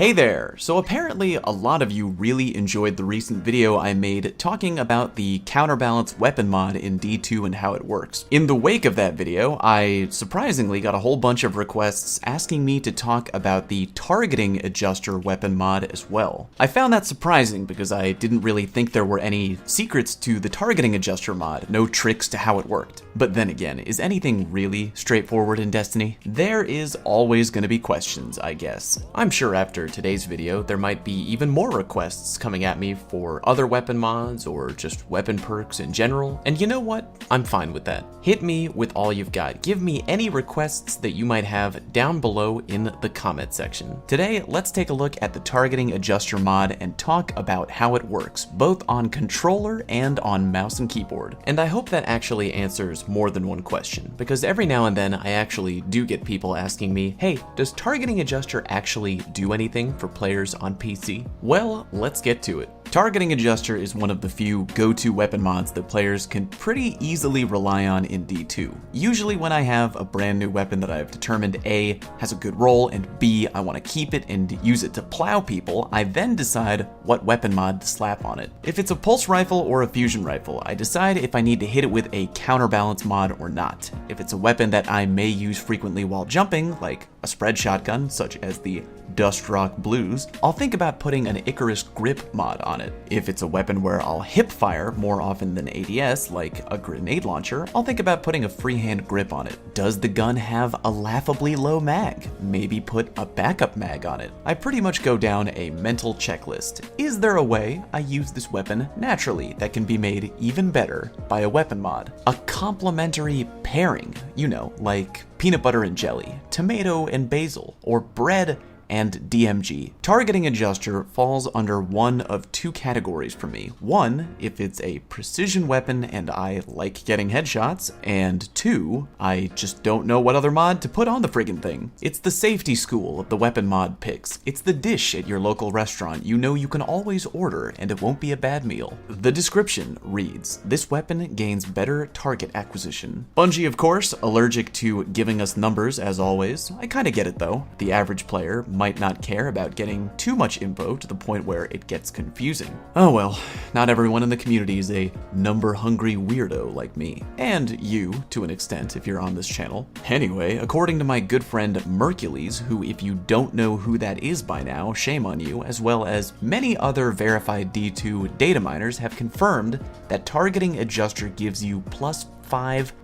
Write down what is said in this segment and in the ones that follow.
Hey there! So apparently a lot of you really enjoyed the recent video I made talking about the counterbalance weapon mod in D2 and how it works. In the wake of that video, I surprisingly got a whole bunch of requests asking me to talk about the targeting adjuster weapon mod as well. I found that surprising because I didn't really think there were any secrets to the targeting adjuster mod, no tricks to how it worked. But then again, is anything really straightforward in Destiny? There is always going to be questions, I guess. I'm sure after today's video, there might be even more requests coming at me for other weapon mods or just weapon perks in general, and you know what? I'm fine with that. Hit me with all you've got. Give me any requests that you might have down below in the comment section. Today, let's take a look at the targeting adjuster mod and talk about how it works, both on controller and on mouse and keyboard. And I hope that actually answers more than one question, because every now and then I actually do get people asking me, hey, does targeting adjuster actually do anything for players on PC? Well, let's get to it. Targeting adjuster is one of the few go-to weapon mods that players can pretty easily rely on in D2. Usually when I have a brand new weapon that I've determined A, has a good roll, and B, I want to keep it and use it to plow people, I then decide what weapon mod to slap on it. If it's a pulse rifle or a fusion rifle, I decide if I need to hit it with a counterbalance mod or not. If it's a weapon that I may use frequently while jumping, like a spread shotgun, such as the Dust Rock Blues, I'll think about putting an Icarus grip mod on it. If it's a weapon where I'll hip fire more often than ADS, like a grenade launcher, I'll think about putting a freehand grip on it. Does the gun have a laughably low mag? Maybe put a backup mag on it. I pretty much go down a mental checklist. Is there a way I use this weapon naturally that can be made even better by a weapon mod? A complementary pairing, you know, like peanut butter and jelly, tomato and basil, or bread and DMG. Targeting adjuster falls under one of two categories for me. One, if it's a precision weapon and I like getting headshots, and two, I just don't know what other mod to put on the friggin' thing. It's the safety school of the weapon mod picks. It's the dish at your local restaurant you know you can always order and it won't be a bad meal. The description reads, this weapon gains better target acquisition. Bungie, of course, allergic to giving us numbers as always. I kinda get it though. The average player might not care about getting too much info to the point where it gets confusing. Oh well, not everyone in the community is a number-hungry weirdo like me. And you, to an extent, if you're on this channel. Anyway, according to my good friend Mercules, who if you don't know who that is by now, shame on you, as well as many other verified D2 data miners have confirmed that targeting adjuster gives you +5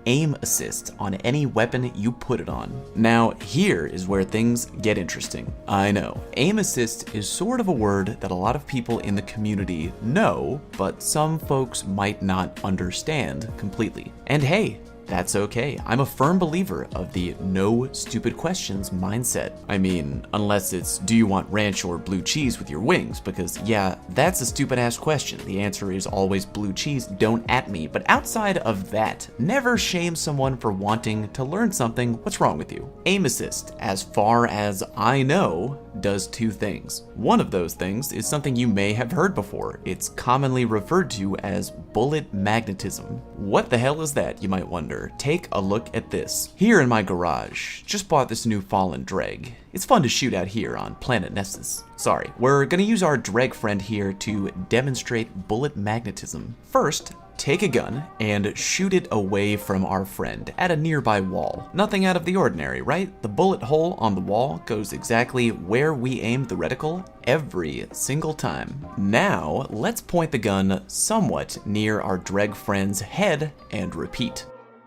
aim assist on any weapon you put it on. Now, here is where things get interesting. I know, aim assist is sort of a word that a lot of people in the community know, but some folks might not understand completely. And hey, that's okay. I'm a firm believer of the no stupid questions mindset. I mean, unless it's, do you want ranch or blue cheese with your wings? Because yeah, that's a stupid ass question. The answer is always blue cheese, don't at me. But outside of that, never shame someone for wanting to learn something. What's wrong with you? Aim assist, as far as I know, does two things. One of those things is something you may have heard before. It's commonly referred to as bullet magnetism. What the hell is that, you might wonder? Take a look at this. Here in my garage, just bought this new fallen dreg. It's fun to shoot out here on planet Nessus. Sorry, we're gonna use our dreg friend here to demonstrate bullet magnetism. First, take a gun and shoot it away from our friend at a nearby wall. Nothing out of the ordinary, right? The bullet hole on the wall goes exactly where we aimed the reticle every single time. Now, let's point the gun somewhat near our dreg friend's head and repeat.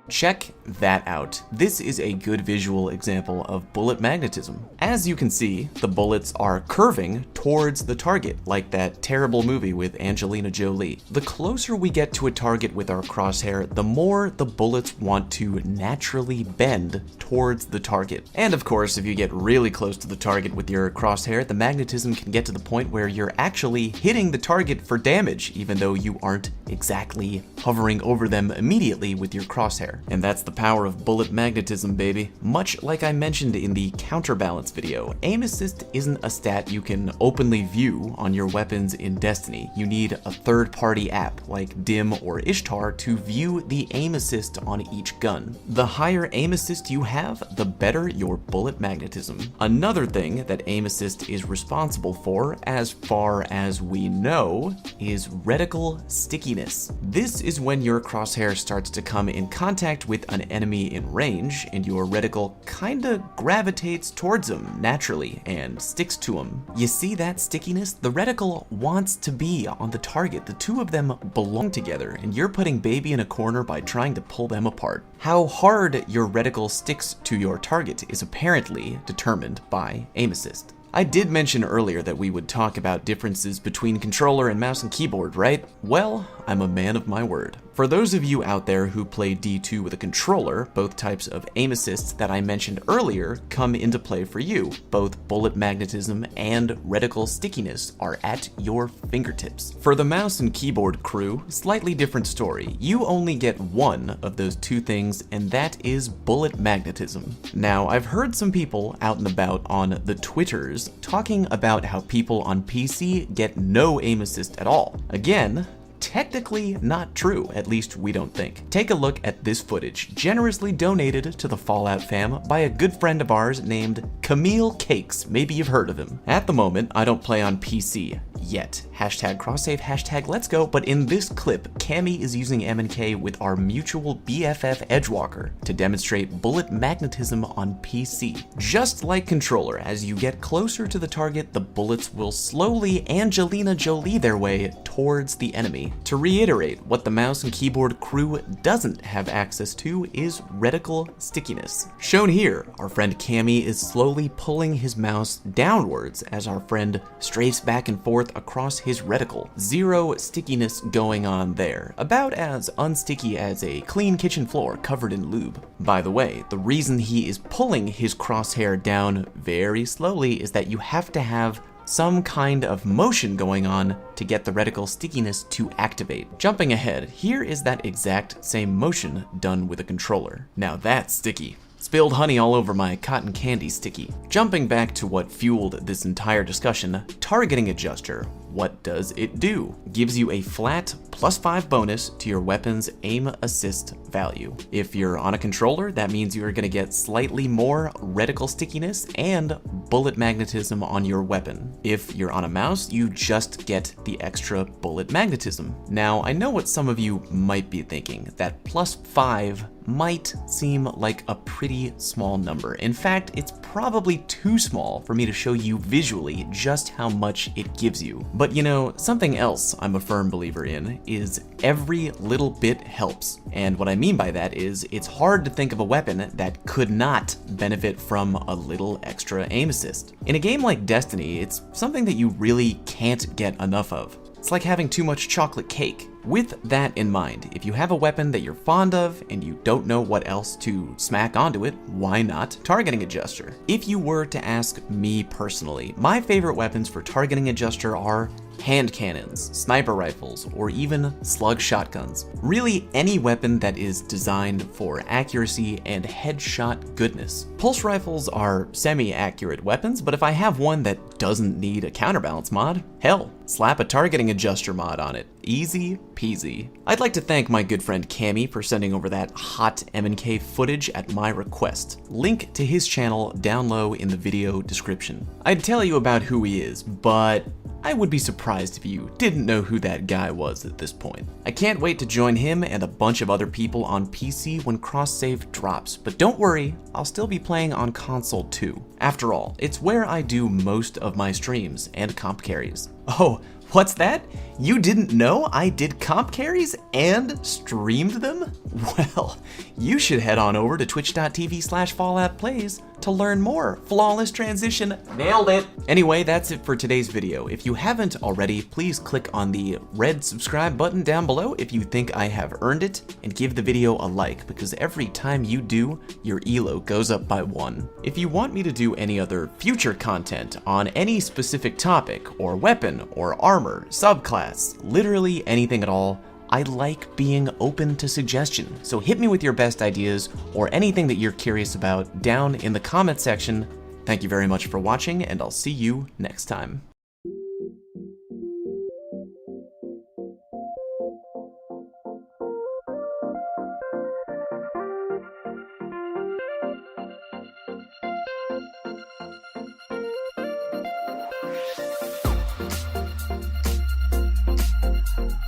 Check that out. This is a good visual example of bullet magnetism. As you can see, the bullets are curving towards the target, like that terrible movie with Angelina Jolie. The closer we get to a target with our crosshair, the more the bullets want to naturally bend towards the target. And of course, if you get really close to the target with your crosshair, the magnetism can get to the point where you're actually hitting the target for damage, even though you aren't exactly hovering over them immediately with your crosshair. And that's the power of bullet magnetism, baby. Much like I mentioned in the counterbalance video, aim assist isn't a stat you can openly view on your weapons in Destiny. You need a third-party app like Dim or Ishtar to view the aim assist on each gun. The higher aim assist you have, the better your bullet magnetism. Another thing that aim assist is responsible for, as far as we know, is reticle stickiness. This is when your crosshair starts to come in contact with an enemy in range, and your reticle kinda gravitates towards them naturally and sticks to them. You see that stickiness? The reticle wants to be on the target. The two of them belong together, and you're putting baby in a corner by trying to pull them apart. How hard your reticle sticks to your target is apparently determined by aim assist. I did mention earlier that we would talk about differences between controller and mouse and keyboard, right? Well, I'm a man of my word. For those of you out there who play D2 with a controller, both types of aim assists that I mentioned earlier come into play for you. Both bullet magnetism and reticle stickiness are at your fingertips. For the mouse and keyboard crew, slightly different story. You only get one of those two things, and that is bullet magnetism. Now, I've heard some people out and about on the Twitters talking about how people on PC get no aim assist at all. Again, technically not true, at least we don't think. Take a look at this footage, generously donated to the Fallout fam by a good friend of ours named Camille Cakes. Maybe you've heard of him. At the moment, I don't play on PC yet. Hashtag cross-save, hashtag let's go, but in this clip, Cammy is using M&K with our mutual BFF Edgewalker to demonstrate bullet magnetism on PC. Just like controller, as you get closer to the target, the bullets will slowly Angelina Jolie their way towards the enemy. To reiterate, what the mouse and keyboard crew doesn't have access to is reticle stickiness. Shown here, our friend Cammy is slowly pulling his mouse downwards as our friend strafes back and forth across his reticle. Zero stickiness going on there. About as unsticky as a clean kitchen floor covered in lube. By the way, the reason he is pulling his crosshair down very slowly is that you have to have some kind of motion going on to get the reticle stickiness to activate. Jumping ahead, here is that exact same motion done with a controller. Now that's sticky. Spilled honey all over my cotton candy sticky. Jumping back to what fueled this entire discussion, targeting adjuster. What does it do? Gives you a flat +5 bonus to your weapon's aim assist value. If you're on a controller, that means you're gonna get slightly more reticle stickiness and bullet magnetism on your weapon. If you're on a mouse, you just get the extra bullet magnetism. Now, I know what some of you might be thinking, that +5 might seem like a pretty small number. In fact, it's probably too small for me to show you visually just how much it gives you. But you know, something else I'm a firm believer in is every little bit helps. And what I mean by that is it's hard to think of a weapon that could not benefit from a little extra aim assist. In a game like Destiny, it's something that you really can't get enough of. It's like having too much chocolate cake. With that in mind, if you have a weapon that you're fond of and you don't know what else to smack onto it, why not targeting adjuster? If you were to ask me personally, my favorite weapons for targeting adjuster are hand cannons, sniper rifles, or even slug shotguns. Really any weapon that is designed for accuracy and headshot goodness. Pulse rifles are semi-accurate weapons, but if I have one that doesn't need a counterbalance mod, hell, slap a targeting adjuster mod on it. Easy peasy. I'd like to thank my good friend Cammy for sending over that hot M&K footage at my request. Link to his channel down low in the video description. I'd tell you about who he is, but I would be surprised if you didn't know who that guy was at this point. I can't wait to join him and a bunch of other people on PC when cross-save drops, but don't worry, I'll still be playing on console too. After all, it's where I do most of my streams and comp carries. Oh, what's that? You didn't know I did comp carries and streamed them? Well, you should head on over to twitch.tv/falloutplays to learn more. Flawless transition, nailed it. Anyway, that's it for today's video. If you haven't already, please click on the red subscribe button down below if you think I have earned it, and give the video a like, because every time you do, your elo goes up by 1. If you want me to do any other future content on any specific topic, or weapon, or armor, subclass, literally anything at all, I like being open to suggestion, so hit me with your best ideas or anything that you're curious about down in the comment section. Thank you very much for watching, and I'll see you next time.